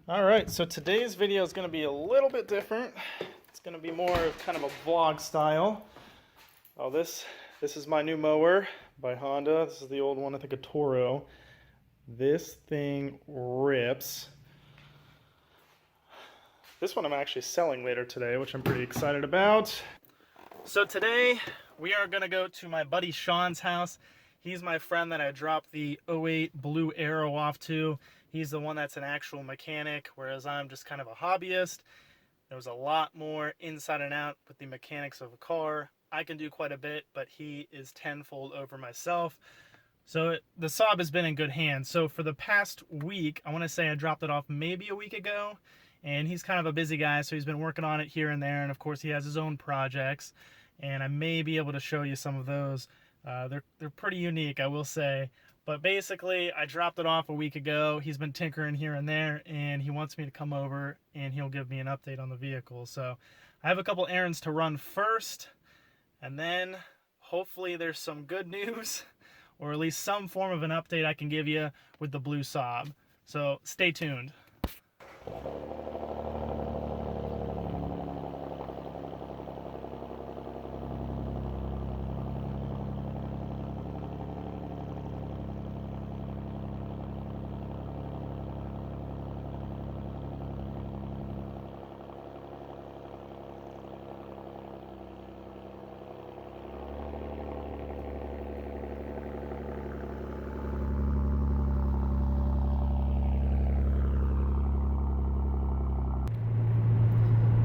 Alright, so today's video is going to be a little bit different. It's going to be more of kind of a vlog style. Oh, this is my new mower by Honda. This is the old one, I think a Toro. This thing rips. This one I'm actually selling later today, which I'm pretty excited about. So today we are going to go to my buddy Sean's house. He's my friend that I dropped the '08 Blue Arrow off to. He's the one that's an actual mechanic, whereas I'm just kind of a hobbyist. There's a lot more inside and out with the mechanics of a car. I can do quite a bit, but he is tenfold over myself. So the Saab has been in good hands. So for the past week, I want to say I dropped it off maybe a week ago, and he's kind of a busy guy, so he's been working on it here and there, and of course he has his own projects, and I may be able to show you some of those. They're pretty unique, I will say. But basically, I dropped it off a week ago. He's been tinkering here and there, and he wants me to come over, and he'll give me an update on the vehicle. So I have a couple errands to run first, and then hopefully there's some good news, or at least some form of an update I can give you with the blue Saab. So stay tuned.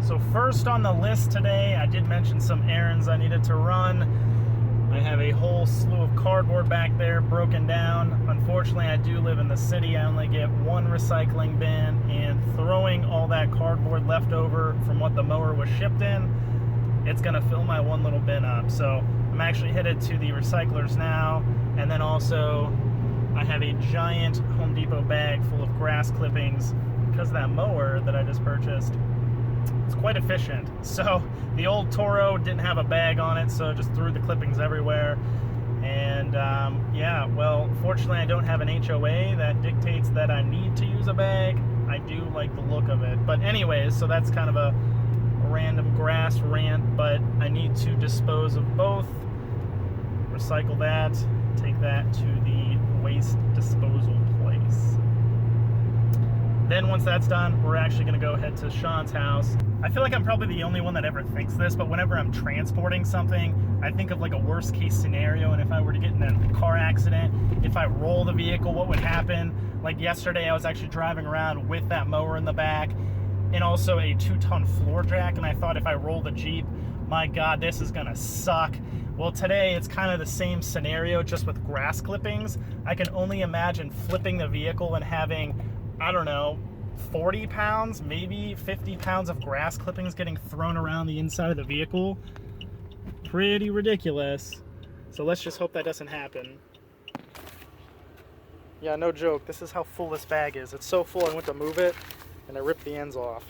So first on the list today, I did mention some errands I needed to run. I have a whole slew of cardboard back there broken down. Unfortunately, I do live in the city. I only get one recycling bin, and throwing all that cardboard left over from what the mower was shipped in, it's gonna fill my one little bin up. So I'm actually headed to the recyclers now, and then also I have a giant Home Depot bag full of grass clippings because of that mower that I just purchased. It's quite efficient. So the old Toro didn't have a bag on it, so just threw the clippings everywhere. And yeah, well, fortunately I don't have an HOA that dictates that I need to use a bag. I do like the look of it. But anyways, so that's kind of a random grass rant, but I need to dispose of both, recycle that, take that to the waste disposal place. Then once that's done, we're actually gonna go head to Sean's house. I feel like I'm probably the only one that ever thinks this, but whenever I'm transporting something, I think of like a worst case scenario, and if I were to get in a car accident, if I roll the vehicle, what would happen? Like yesterday, I was actually driving around with that mower in the back, and also a 2-ton floor jack, and I thought if I roll the Jeep, my God, this is gonna suck. Well, today it's kind of the same scenario, just with grass clippings. I can only imagine flipping the vehicle and having, I don't know, 40 pounds, maybe 50 pounds of grass clippings getting thrown around the inside of the vehicle. Pretty ridiculous. So let's just hope that doesn't happen. Yeah, no joke. This is how full this bag is. It's so full I went to move it and I ripped the ends off.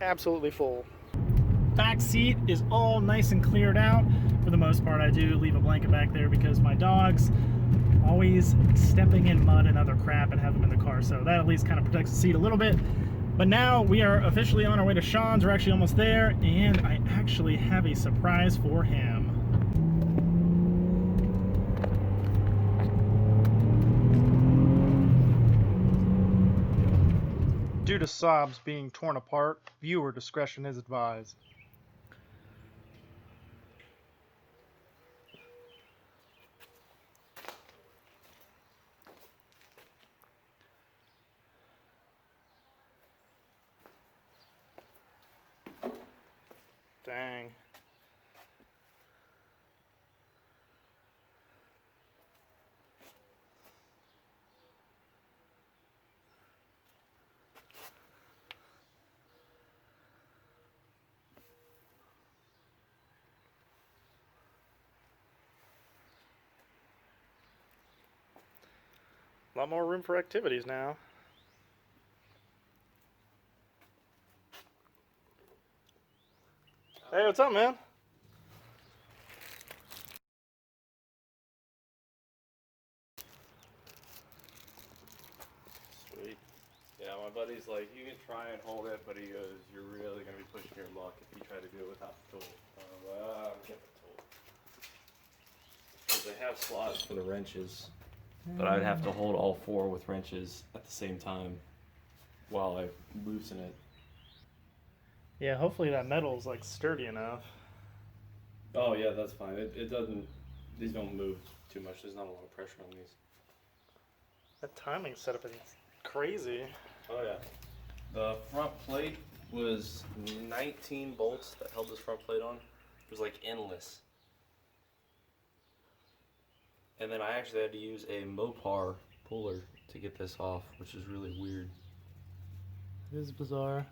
Absolutely full. Back seat is all nice and cleared out. For the most part, I do leave a blanket back there because my dogs always stepping in mud and other crap and have them in the car, so that at least kind of protects the seat a little bit. But now we are officially on our way to Sean's. We're actually almost there, and I actually have a surprise for him. Due to Saabs being torn apart, viewer discretion is advised. Dang. A lot more room for activities now. Hey, what's up, man? Sweet. my buddy's like, you can try and hold it, but he goes, you're really going to be pushing your luck if you try to do it without the tool. Well, get the tool. Because they have slots for the wrenches, but I'd have to hold all 4 with wrenches at the same time while I loosen it. Yeah, hopefully that metal's like sturdy enough. Oh yeah, that's fine. It doesn't, these don't move too much. There's not a lot of pressure on these. That timing setup is crazy. Oh yeah. The front plate was 19 bolts that held this front plate on. It was like endless. And then I actually had to use a Mopar puller to get this off, which is really weird. It is bizarre.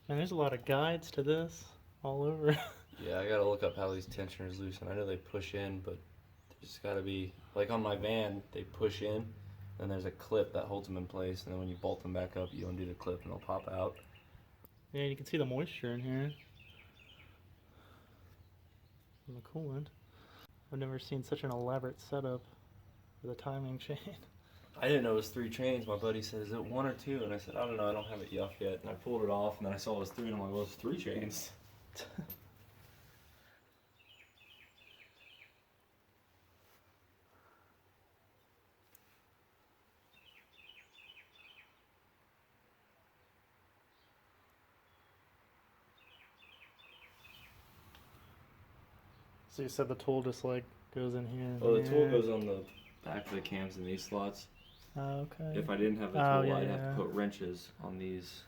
Man, there's a lot of guides to this all over. Yeah, I gotta look up how these tensioners loosen. I know they push in, but there's gotta be, like on my van, they push in, and there's a clip that holds them in place, and then when you bolt them back up, you undo the clip and they'll pop out. Yeah, you can see the moisture in here. From the coolant. I've never seen such an elaborate setup for the timing chain. I didn't know it was 3 chains. My buddy said, is it 1 or 2? And I said, I don't know, I don't have it off yet. And I pulled it off, and then I saw it was 3, and I'm like, well, it's 3 chains. So you said the tool just like goes in here? Well, the tool goes on the back of the cams in these slots. Oh, okay. If I didn't have the tool, I'd have to put wrenches on these.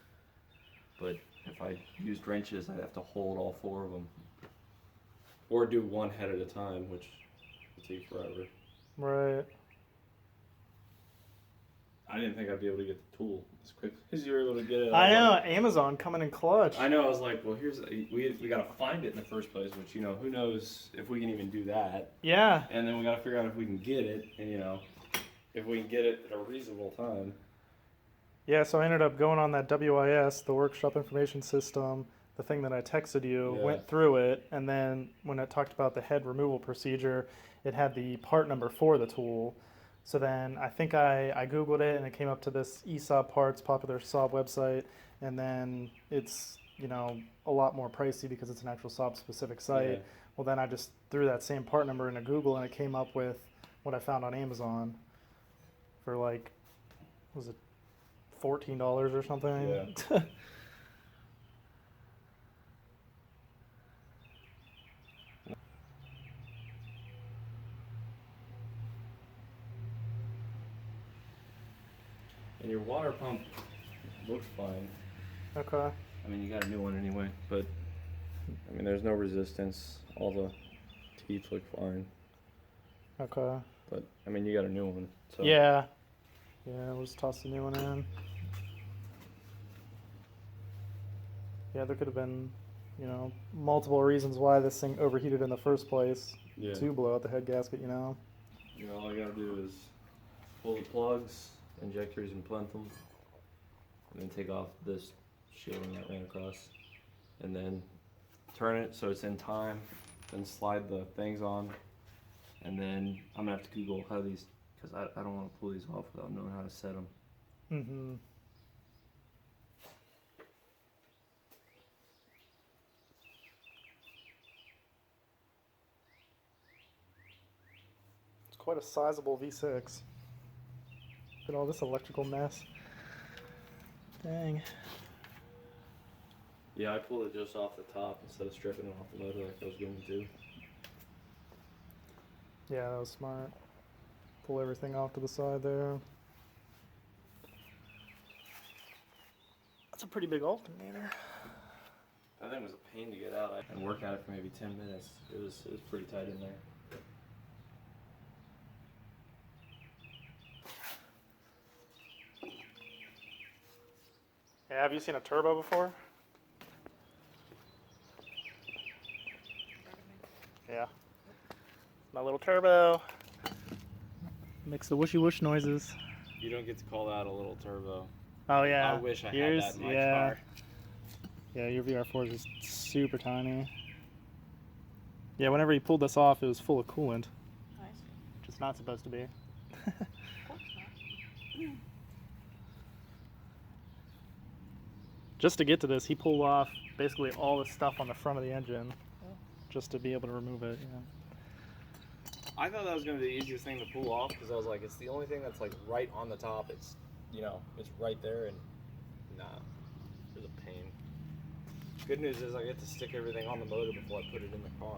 But if I used wrenches, I'd have to hold all 4 of them. Or do 1 head at a time, which would take forever. Right. I didn't think I'd be able to get the tool as quick as you were able to get it. I know, Amazon coming in clutch. I know, I was like, well, we got to find it in the first place, which, you know, who knows if we can even do that. Yeah. And then we got to figure out if we can get it, and, you know, if we can get it at a reasonable time. Yeah, so I ended up going on that WIS, the Workshop Information System, the thing that I texted you, went through it, and then when it talked about the head removal procedure, it had the part number for the tool. So then I think I Googled it, and it came up to this eSaab parts, popular Saab website, and then it's, you know, a lot more pricey because it's an actual Saab specific site. Yeah. Well, then I just threw that same part number into Google, and it came up with what I found on Amazon for like, was it $14 or something? Yeah. And your water pump looks fine. Okay. I mean, you got a new one anyway, but I mean, there's no resistance. All the teeth look fine. Okay. But I mean, you got a new one. So. Yeah. Yeah, we'll just toss the new one in. Yeah, there could have been, you know, multiple reasons why this thing overheated in the first place. Yeah. To blow out the head gasket, you know. You know, all I gotta do is pull the plugs, injectors, and plenum, and then take off this shielding that ran across, and then turn it so it's in time, then slide the things on, and then I'm gonna have to Google how these, because I don't want to pull these off without knowing how to set them. Mm-hmm. It's quite a sizable V6. Look at all this electrical mess. Dang. Yeah, I pulled it just off the top instead of stripping it off the motor like I was going to. Yeah, that was smart. Pull everything off to the side there. That's a pretty big alternator. That thing was a pain to get out. I can work at it for maybe 10 minutes. It was pretty tight in there. Yeah, have you seen a turbo before? Yeah. My little turbo. Makes the whooshy whoosh noises. You don't get to call that a little turbo. Oh yeah. I wish I had that in my car. Yeah, your VR4 is just super tiny. Yeah, whenever you pulled this off, it was full of coolant. I see. Which it's not supposed to be. Of course not. just to get to this, he pulled off basically all the stuff on the front of the engine just to be able to remove it. Yeah. I thought that was going to be the easiest thing to pull off because I was like, it's the only thing that's like right on the top. It's, you know, it's right there, and nah, it was a pain. Good news is I get to stick everything on the motor before I put it in the car.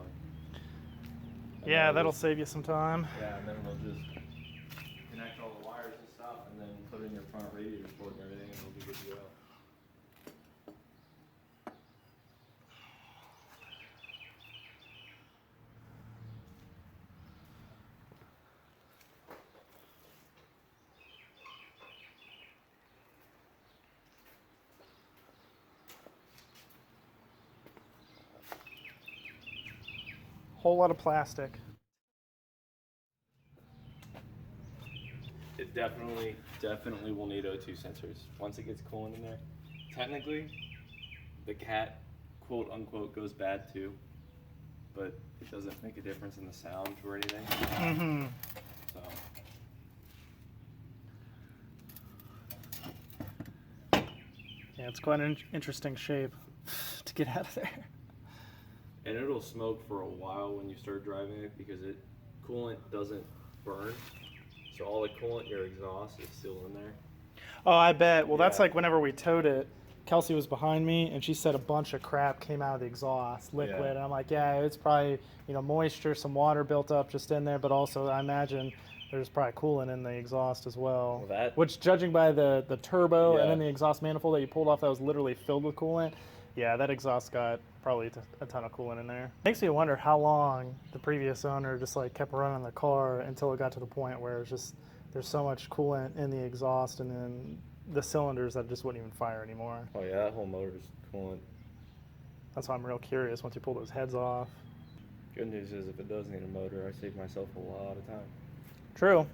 And Yeah, that'll save you some time. Yeah, and then we'll just connect all the wires and stuff, and then put it in your front radiator cord and everything, and we'll be good to go. Whole lot of plastic. It definitely will need O2 sensors once it gets coolant in there. Technically, the cat, quote unquote, goes bad too, but it doesn't make a difference in the sound or anything. Mm-hmm. So. Yeah, it's quite an interesting shape to get out of there. And it'll smoke for a while when you start driving it because coolant doesn't burn. So all the coolant, your exhaust, is still in there. Oh, I bet. Well, that's Yeah. like whenever we towed it, Kelsey was behind me, and she said a bunch of crap came out of the exhaust, liquid. Yeah. And I'm like, yeah, it's probably, you know, moisture, some water built up just in there, but also I imagine there's probably coolant in the exhaust as well. Which, judging by the turbo and then the exhaust manifold that you pulled off that was literally filled with coolant, yeah, that exhaust got probably a ton of coolant in there. Makes me wonder how long the previous owner just like kept running the car until it got to the point where it's just there's so much coolant in the exhaust and then the cylinders that just wouldn't even fire anymore. Oh yeah, that whole motor's coolant. That's why I'm real curious once you pull those heads off. Good news is if it does need a motor, I save myself a lot of time. True.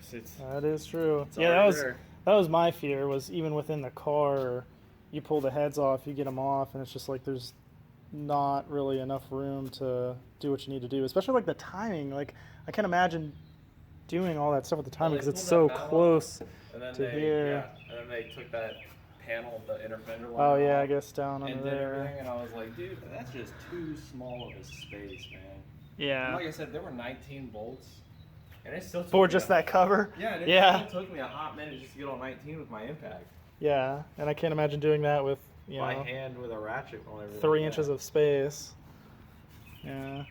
'Cause That is true. it's Yeah, already that was my fear, was even within the car, you pull the heads off, you get them off, and it's just like there's not really enough room to do what you need to do, especially like the timing. Like I can't imagine doing all that stuff at the timing because it's so close to here. Yeah, and then they took that panel, the inner fender line. Oh yeah, I guess down and under did there. everything, and I was like, dude, that's just too small of a space, man. Yeah. And like I said, there were 19 bolts, and it still took For me just that cover. Yeah, it still took me a hot minute just to get all 19 with my impact. Yeah, and I can't imagine doing that with, you By know, hand with a ratchet on everything. 3 inches of space. Yeah.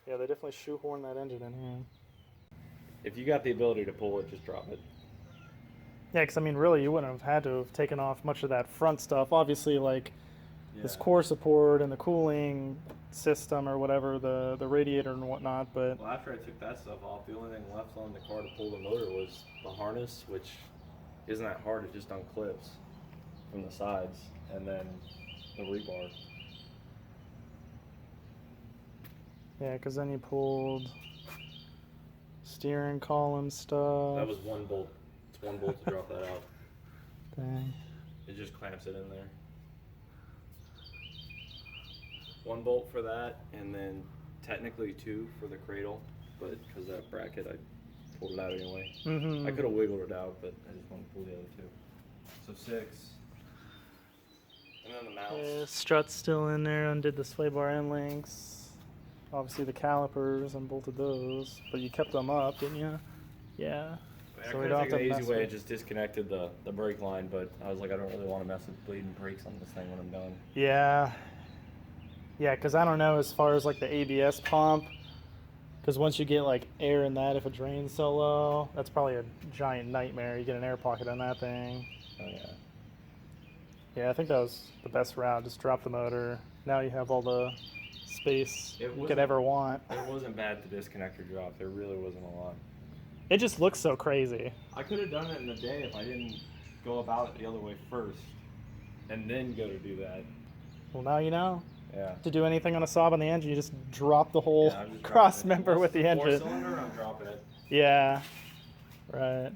Yeah, they definitely shoehorn that engine in here. If you got the ability to pull it, just drop it. Yeah, because I mean, really, you wouldn't have had to have taken off much of that front stuff. Obviously, like this core support and the cooling system or whatever, the radiator and whatnot. But well, after I took that stuff off, the only thing left on the car to pull the motor was the harness, which isn't that hard. It just unclips from the sides, and then the rebar. yeah, because then you pulled steering column stuff. That was one bolt. It's one bolt to drop that out. Dang. It just clamps it in there. One bolt for that, and then technically 2 for the cradle, but because that bracket, I pulled it out anyway. Mm-hmm. I could have wiggled it out, but I just wanted to pull the other 2. So 6. And then the mounts. Yeah, strut's still in there, undid the sway bar end links. Obviously the calipers, unbolted those, but you kept them up, didn't you? Yeah. I So could we have don't have taken to the mess easy way with- and just disconnected the brake line, but I was like, I don't really want to mess with bleeding brakes on this thing when I'm done. Yeah. Yeah, because I don't know as far as like the ABS pump, because once you get like air in that, if it drains so low, that's probably a giant nightmare. You get an air pocket on that thing. Oh yeah. Yeah, I think that was the best route. Just drop the motor. Now you have all the space you could ever want. It wasn't bad to disconnect or drop. There really wasn't a lot. It just looks so crazy. I could have done it in a day if I didn't go about it the other way first, and then go to do that. Well, now you know. Yeah. To do anything on a Saab on the engine, you just drop the whole Yeah, I'm just cross dropping it. member with the engine. 4-cylinder, I'm dropping it. Yeah. Right.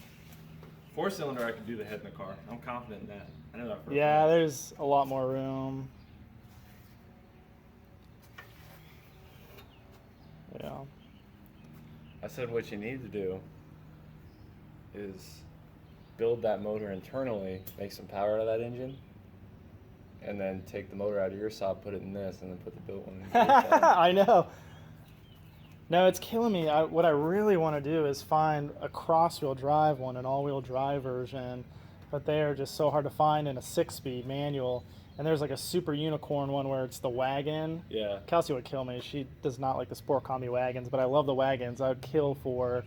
4-cylinder, I could do the head in the car. I'm confident in that. I know that for a Yeah, fact. there's a lot more room. Yeah. I said what you need to do is build that motor internally, make some power out of that engine, and then take the motor out of your Saab, put it in this, and then put the built one in your Saab. I know. No, it's killing me. What I really want to do is find a cross-wheel drive one, an all-wheel drive version, but they are just so hard to find in a 6-speed manual. And there's like a super unicorn one where it's the wagon. Yeah. Kelsey would kill me. She does not like the Sport Combi wagons, but I love the wagons. I would kill for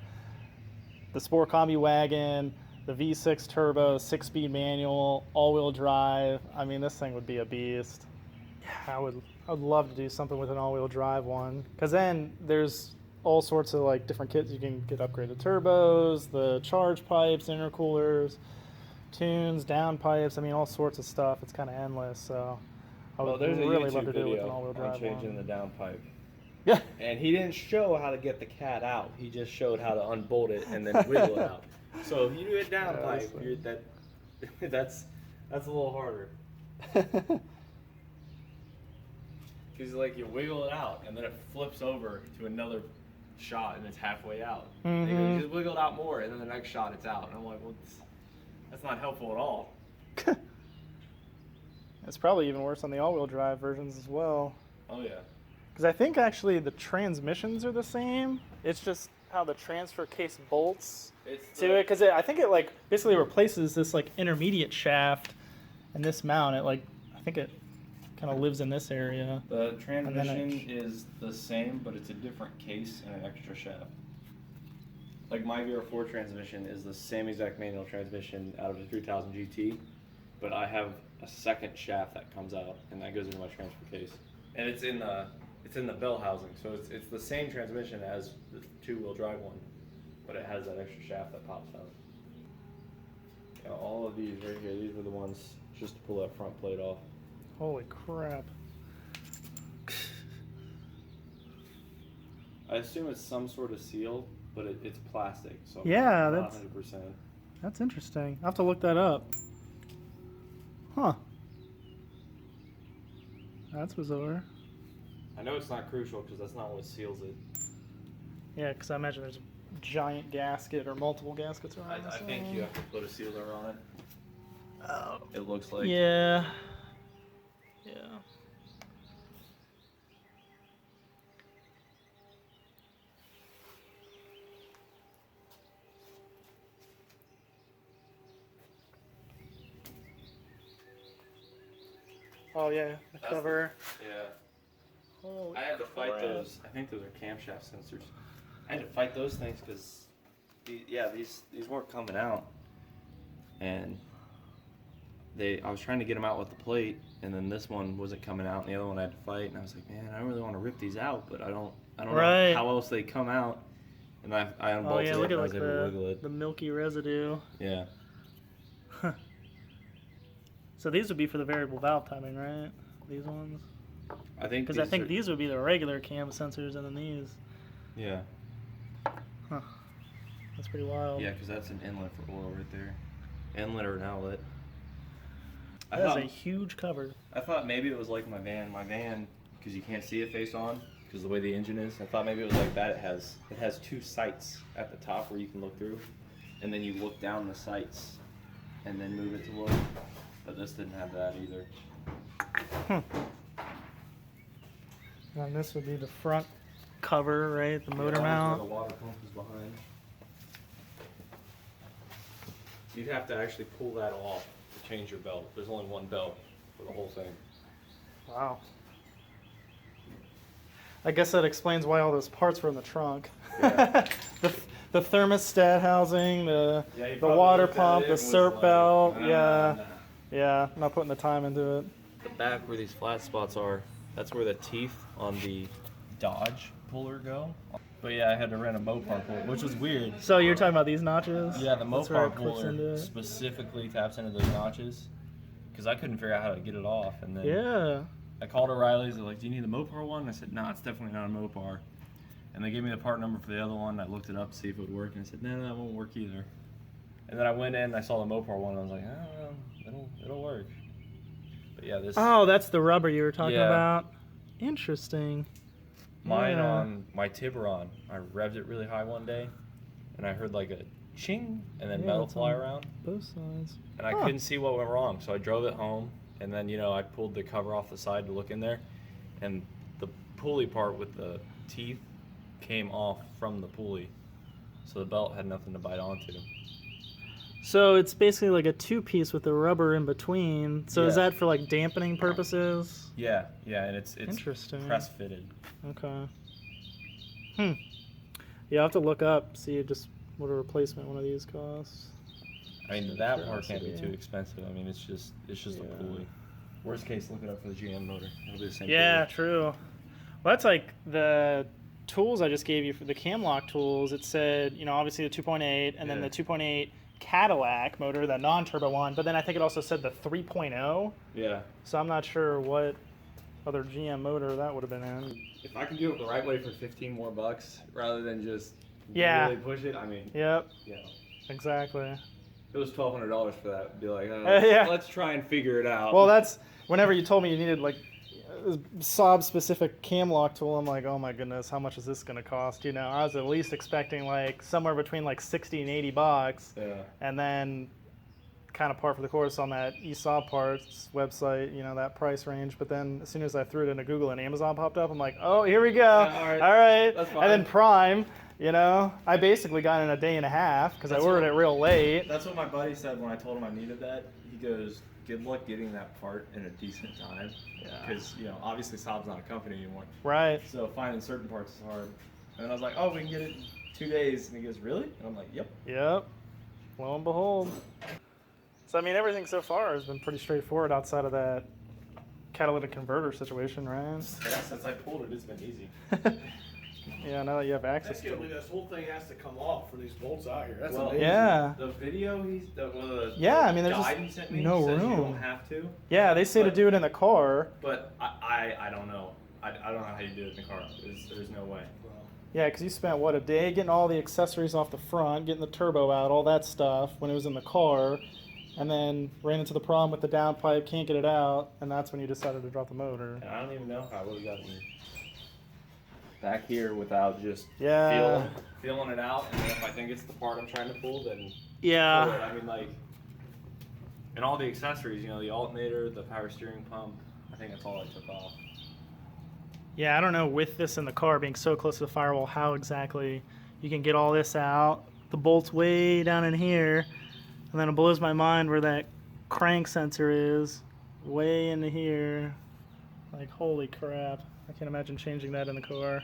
the Sport Combi wagon, the V6 turbo, 6-speed manual, all-wheel drive. I mean, this thing would be a beast. Yeah, I'd love to do something with an all-wheel drive one, because then there's all sorts of like different kits. You can get upgraded turbos, the charge pipes, intercoolers, tunes, down pipes. I mean, all sorts of stuff. It's kind of endless. So I would really love to do it with an all-wheel drive changing one. the downpipe. Yeah. And he didn't show how to get the cat out. He just showed how to unbolt it and then wiggle it out. So if you do a downpipe, that's a little harder. Because like you wiggle it out and then it flips over to another shot and it's halfway out. And you just wiggle it out more and then the next shot it's out. And I'm like, well, that's not helpful at all. It's probably even worse on the all-wheel drive versions as well. Oh yeah. Because I think actually the transmissions are the same. It's just how the transfer case bolts to it. Because I think it like basically replaces this like intermediate shaft and this mount. It like, I think it kind of lives in this area. The transmission is the same, but it's a different case and an extra shaft. Like my VR4 transmission is the same exact manual transmission out of the 3000 GT, but I have a second shaft that comes out and that goes into my transfer case. And it's in the bell housing, so it's the same transmission as the two-wheel drive one, but it has that extra shaft that pops out. Yeah, all of these right here, these were the ones just to pull that front plate off. Holy crap. I assume it's some sort of seal, but it's plastic, so yeah, not that's 100%. That's interesting. I'll have to look that up. Huh. That's bizarre. I know it's not crucial because that's not what seals it. Yeah, because I imagine there's a giant gasket or multiple gaskets around this I think thing. you have to put a sealer on it. Oh. It looks like. Yeah. Yeah. Oh yeah, the cover. Yeah. Holy I had to fight crap. those. I think those are camshaft sensors. I had to fight those things because, these weren't coming out, and I was trying to get them out with the plate, and then this one wasn't coming out, and the other one I had to fight, and I was like, man, I don't really want to rip these out, but I don't know how else they come out, and I unbolted it, look and at I was like able to wiggle it. the milky residue. Yeah. So these would be for the variable valve timing, right? These ones. I think Because I think these would be the regular cam sensors, and then these. Yeah. Huh. That's pretty wild. Yeah, because that's an inlet for oil right there. Inlet or an outlet. That is a huge cover. I thought maybe it was like my van. My van, because you can't see it face on, because the way the engine is. I thought maybe it was like that. It has two sights at the top where you can look through, and then you look down the sights, and then move it to look. But this didn't have that either. And this would be the front cover, right? The motor Where mount. the water pump is behind. You'd have to actually pull that off to change your belt. There's only one belt for the whole thing. Wow. I guess that explains why all those parts were in the trunk. Yeah. the thermostat housing, the Yeah, water pump, the SERP belt. Nah. Yeah, not putting the time into it. The back where these flat spots are, that's where the teeth on the Dodge puller go. But yeah, I had to rent a Mopar puller, which was weird. So you're talking about these notches? Yeah, the That's where Mopar it clips into puller it. specifically taps into those notches because I couldn't figure out how to get it off. And then Yeah. I called O'Reilly's. They're like, "Do you need the Mopar one?" I said, "No, it's definitely not a Mopar." And they gave me the part number for the other one. I looked it up to see if it would work, and I said, "No, that won't work either." And then I went in and I saw the Mopar one, and I was like, "Oh, it'll work." But yeah, this. Oh, that's the rubber you were talking Yeah. about. Interesting. Mine Yeah. on my Tiburon, I revved it really high one day, and I heard like a ching, and then Yeah, metal it's fly on around. both sides. And I couldn't see what went wrong, so I drove it home, and then, you know, I pulled the cover off the side to look in there, and the pulley part with the teeth came off from the pulley, so the belt had nothing to bite onto. So it's basically like a two-piece with the rubber in between. So is Yeah. that for like dampening purposes? Yeah, and it's Interesting. press fitted. Okay. Yeah, I'll have to look up, see just what a replacement one of these costs. I mean, that part can't be Curiosity. too expensive. I mean, it's just Yeah. a pulley. Worst case, look it up for the GM motor. It'll be the same. Yeah, pulley. true. Well, that's like the tools I just gave you for the cam lock tools. It said, you know, obviously the 2.8 and then Yeah. the 2.8 Cadillac motor, the non-turbo one, but then I think it also said the 3.0. Yeah. So I'm not sure what other GM motor that would have been in. If I can do it the right way for 15 more bucks rather than just Yeah. really push it, I mean, Yep, you know, exactly. if it was $1,200 for that, I'd be like, Yeah. let's try and figure it out. Well, that's whenever you told me you needed like a Saab specific cam lock tool, I'm like, oh my goodness, how much is this going to cost? You know, I was at least expecting like somewhere between like 60 and 80 bucks. Yeah. And then kind of par for the course on that eSaab parts website, you know, that price range. But then as soon as I threw it into Google and Amazon popped up, I'm like, oh, here we go. Yeah, all right. That's fine. And then Prime, you know, I basically got it in a day and a half because I That's ordered what- it real late. That's what my buddy said when I told him I needed that. He goes, good luck getting that part in a decent time. Yeah. Because, you know, obviously Saab's not a company anymore. Right. So finding certain parts is hard. And I was like, oh, we can get it in 2 days. And he goes, really? And I'm like, yep. Yep. Lo and behold. So, I mean, everything so far has been pretty straightforward outside of that catalytic converter situation, right? Yeah, since I pulled it, it's been easy. Yeah, now that you have access to Technically, it. this whole thing has to come off for these bolts out here. That's Well, amazing. Yeah. The video the Yeah, I mean, there's guide just he sent me no says you room. don't have to. Yeah, they say to But- do it in the car. But I don't know. I don't know how you do it in the car. There's no way. Well, Yeah, because you spent, what, a day getting all the accessories off the front, getting the turbo out, all that stuff when it was in the car, and then ran into the problem with the downpipe, can't get it out, and that's when you decided to drop the motor. And I don't even know how I would have gotten back here without just Yeah. feeling it out. And then if I think it's the part I'm trying to pull, then pull it. Yeah. I mean, like, and all the accessories, you know, the alternator, the power steering pump, I think that's all I took off. Yeah, I don't know with this in the car being so close to the firewall how exactly you can get all this out. The bolt's way down in here, and then it blows my mind where that crank sensor is, way into here. Like, holy crap. I can't imagine changing that in the car.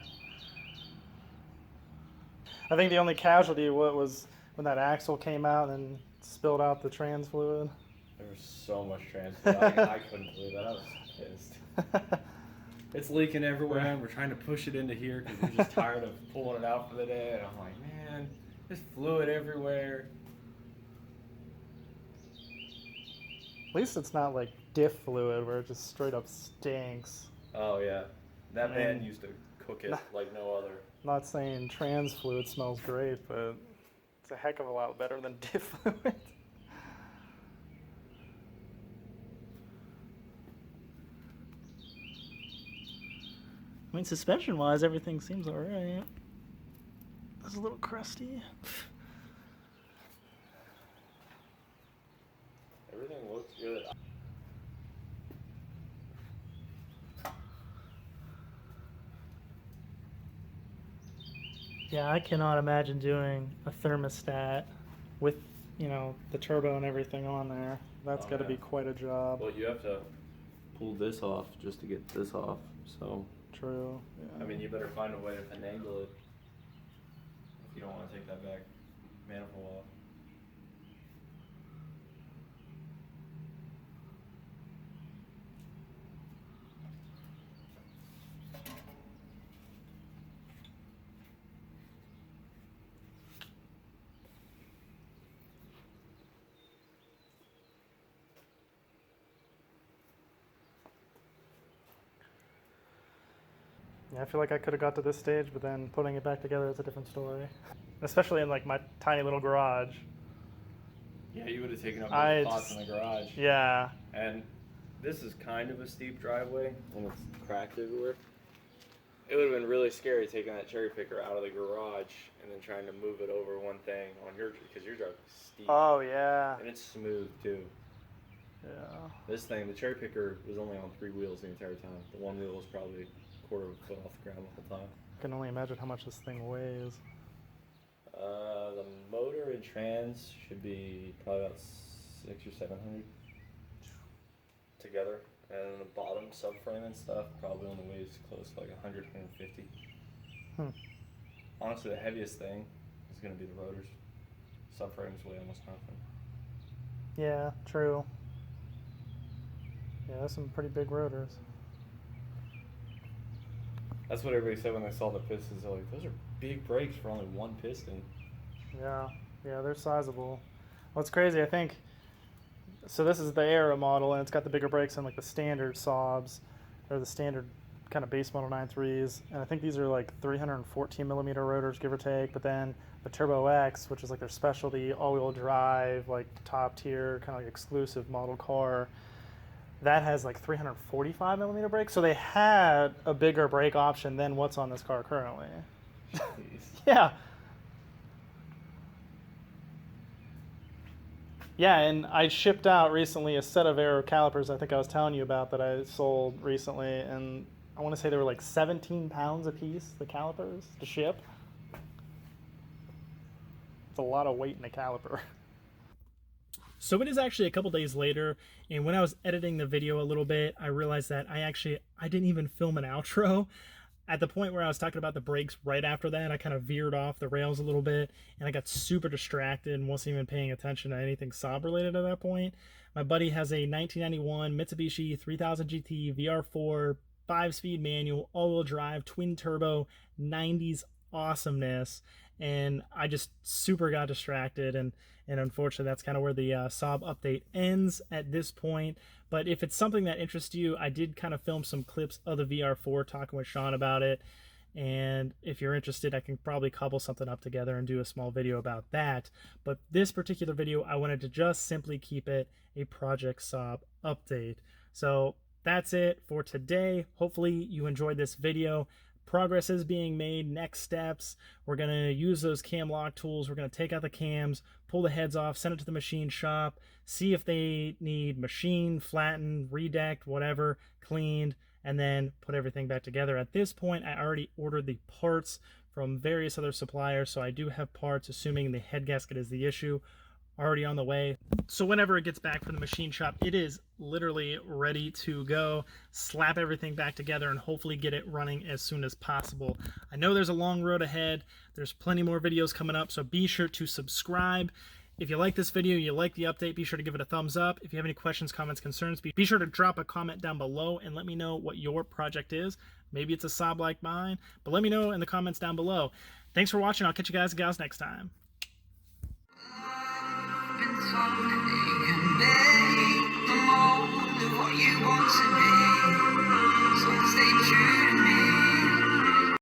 I think the only casualty was when that axle came out and spilled out the trans fluid. There was so much transfer. I couldn't believe that. I was pissed. It's leaking everywhere, and we're trying to push it into here because we're just tired of pulling it out for the day. And I'm like, man, there's fluid everywhere. At least it's not like diff fluid where it just straight up stinks. Oh yeah, that I man mean- used to cook it like no other. I'm not saying trans fluid smells great, but it's a heck of a lot better than diff fluid. I mean, suspension-wise, everything seems alright. It's a little crusty. Everything looks good. Yeah, I cannot imagine doing a thermostat with, you know, the turbo and everything on there. That's Oh, got to yeah. be quite a job. Well, you have to pull this off just to get this off. So, True. Yeah. I mean, you better find a way to finagle it if you don't want to take that back manifold off. Yeah, I feel like I could have got to this stage, but then putting it back together is a different story. Especially in like my tiny little garage. Yeah, you would have taken up I both spots in the garage. Yeah. And this is kind of a steep driveway, and it's cracked everywhere. It would have been really scary taking that cherry picker out of the garage and then trying to move it over one thing on your, because your drive is steep. Oh, yeah. And it's smooth too. Yeah. This thing, the cherry picker was only on 3 wheels the entire time. The one wheel was probably a quarter of a foot off the ground the whole time. I can only imagine how much this thing weighs. The motor and trans should be probably about 600 or 700 together. And the bottom subframe and stuff probably only weighs close to like 100, 150. Honestly, the heaviest thing is going to be the rotors. Subframes weigh almost nothing. Yeah, true. Yeah, there's some pretty big rotors. That's what everybody said when they saw the pistons. They're like, those are big brakes for only one piston. Yeah, yeah, they're sizable. What's crazy, I think, so this is the Aero model, and it's got the bigger brakes than like the standard Saabs, or the standard kind of base model 9.3s, and I think these are like 314 millimeter rotors, give or take, but then the Turbo X, which is like their specialty all-wheel drive, like top tier, kind of like exclusive model car, that has like 345 millimeter brakes, so they had a bigger brake option than what's on this car currently. Yeah. Yeah, and I shipped out recently a set of Aero calipers I think I was telling you about that I sold recently, and I want to say they were like 17 pounds a piece, the calipers, to ship. It's a lot of weight in a caliper. So it is actually a couple days later, and when I was editing the video a little bit, I realized that I didn't even film an outro. At the point where I was talking about the brakes right after that, I kind of veered off the rails a little bit, and I got super distracted and wasn't even paying attention to anything Saab related at that point. My buddy has a 1991 Mitsubishi 3000 GT VR4, 5-speed manual, all-wheel drive, twin turbo, 90s awesomeness, and I just super got distracted, and unfortunately that's kind of where the Saab update ends at this point. But if it's something that interests you, I did kind of film some clips of the VR4 talking with Sean about it, and if you're interested, I can probably cobble something up together and do a small video about that. But this particular video, I wanted to just simply keep it a Project Saab update. So that's it for today. Hopefully you enjoyed this video. Progress is being made, next steps. We're going to use those cam lock tools. We're going to take out the cams, pull the heads off, send it to the machine shop, see if they need machined, flattened, redecked, whatever, cleaned, and then put everything back together. At this point, I already ordered the parts from various other suppliers, so I do have parts, assuming the head gasket is the issue, already on the way. So whenever it gets back from the machine shop, it is literally ready to go. Slap everything back together and hopefully get it running as soon as possible. I know there's a long road ahead. There's plenty more videos coming up, so be sure to subscribe. If you like this video, you like the update, be sure to give it a thumbs up. If you have any questions, comments, concerns, be sure to drop a comment down below and let me know what your project is. Maybe it's a Saab like mine, but let me know in the comments down below. Thanks for watching. I'll catch you guys and gals next time. Been told that they can bear